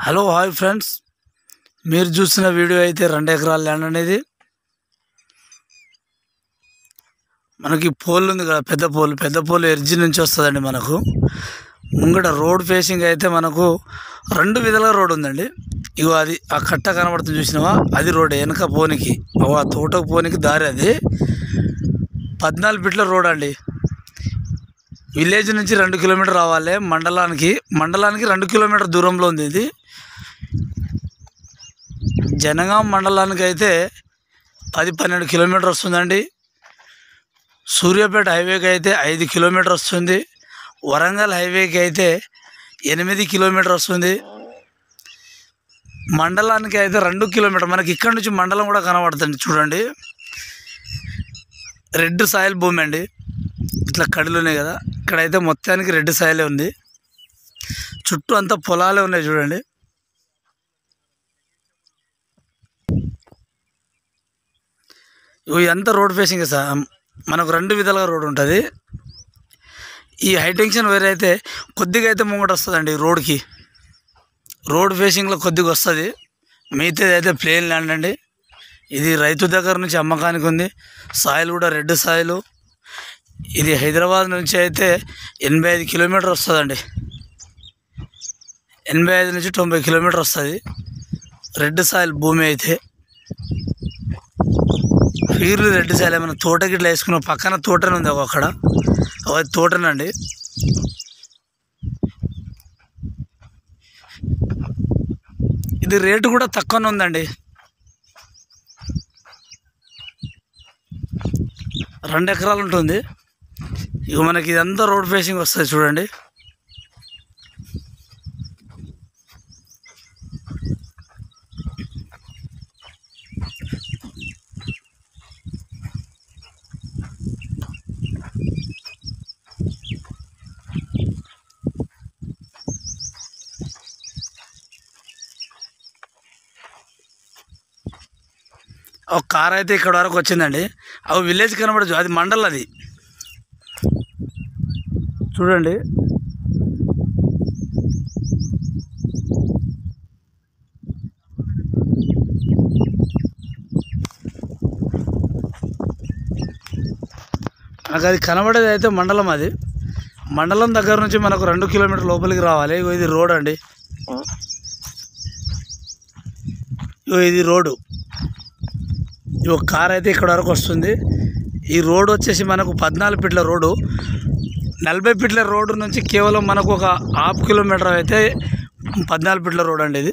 Hello hi friends, మీరు చూసిన video అయితే 2 ఎకరాల ల్యాండ్ అనేది మనకి పోల్ ఉంది కదా, పెద్ద పోల్ ఎర్జీ నుంచి వస్తుందండి. మనకు ముంగట రోడ్ ఫేసింగ్ అయితే మనకు 2 విధాలుగా రోడ్ ఉందండి. ఇగో అది ఆ కట్ట కనబడుతుంది చూసినావా, అది రోడ్. వెనక పోనికి ఆ తోటకు పోనికి దారి, అది 14 ఫీట్ల రోడ్ అండి. విలేజ్ నుంచి 2 కిలోమీటర్ రావాలి, మండలానికి 2 కిలోమీటర్ దూరంలో ఉంది ఇది. జనగాం మండలానికి అయితే 10-12 కిలోమీటర్ వస్తుందండి. సూర్యాపేట హైవేకి అయితే 5 కిలోమీటర్ వస్తుంది. వరంగల్ హైవేకి అయితే 8 కిలోమీటర్ వస్తుంది. మండలానికి అయితే 2 కిలోమీటర్. మనకి ఇక్కడ నుంచి మండలం కూడా కనబడుతుంది చూడండి. రెడ్ సాయిల్ భూమి అండి. ఇట్లా కడులు ఉన్నాయి కదా, ఇక్కడైతే మొత్తానికి రెడ్ సాయిలే ఉంది. చుట్టూ అంతా పొలాలే ఉన్నాయి చూడండి. ఇదంతా రోడ్ ఫేసింగ్ సార్. మనకు 2 విధాలుగా రోడ్ ఉంటుంది. ఈ హైటెన్షన్ వేరే అయితే కొద్దిగా అయితే ముంగట వస్తుందండి రోడ్కి. రోడ్ ఫేసింగ్లో కొద్దిగా వస్తుంది. మిగతాది అయితే ప్లేన్ ల్యాండ్ అండి. ఇది రైతు దగ్గర నుంచి అమ్మకానికి ఉంది. సాయిల్ కూడా రెడ్ సాయిల్. ఇది హైదరాబాద్ నుంచి అయితే 85 కిలోమీటర్ వస్తుందండి. 85 నుంచి 90 కిలోమీటర్ వస్తుంది రెడ్ సాయిల్ భూమి అయితే. Purely red soil. ఏమైనా తోటకి ఇట్లా వేసుకున్నాం, పక్కన తోటనే ఉంది అక్కడ, అది తోటనండి. ఇది రేటు కూడా తక్కువనే ఉందండి. 2 ఎకరాలు ఉంటుంది. ఇక మనకి ఇదంతా రోడ్ ఫేసింగ్ వస్తుంది చూడండి. ఒక కార్ అయితే ఇక్కడ వరకు వచ్చిందండి. అవి విలేజ్ కనబడచ్చు, అది మండల్. అది చూడండి. నాకు అది కనబడేది అయితే మండలం. అది మండలం దగ్గర నుంచి మనకు 2 కిలోమీటర్ లోపలికి రావాలి. ఇది రోడ్ అండి. ఇది రోడ్డు. ఒక కార్ అయితే ఇక్కడ వరకు వస్తుంది. ఈ రోడ్ వచ్చేసి మనకు 14 ఫీట్ల రోడ్డు. 40 ఫీట్ల రోడ్డు నుంచి కేవలం మనకు ఒక ½ కిలోమీటర్ అయితే 14 ఫీట్ల రోడ్ అండి ఇది.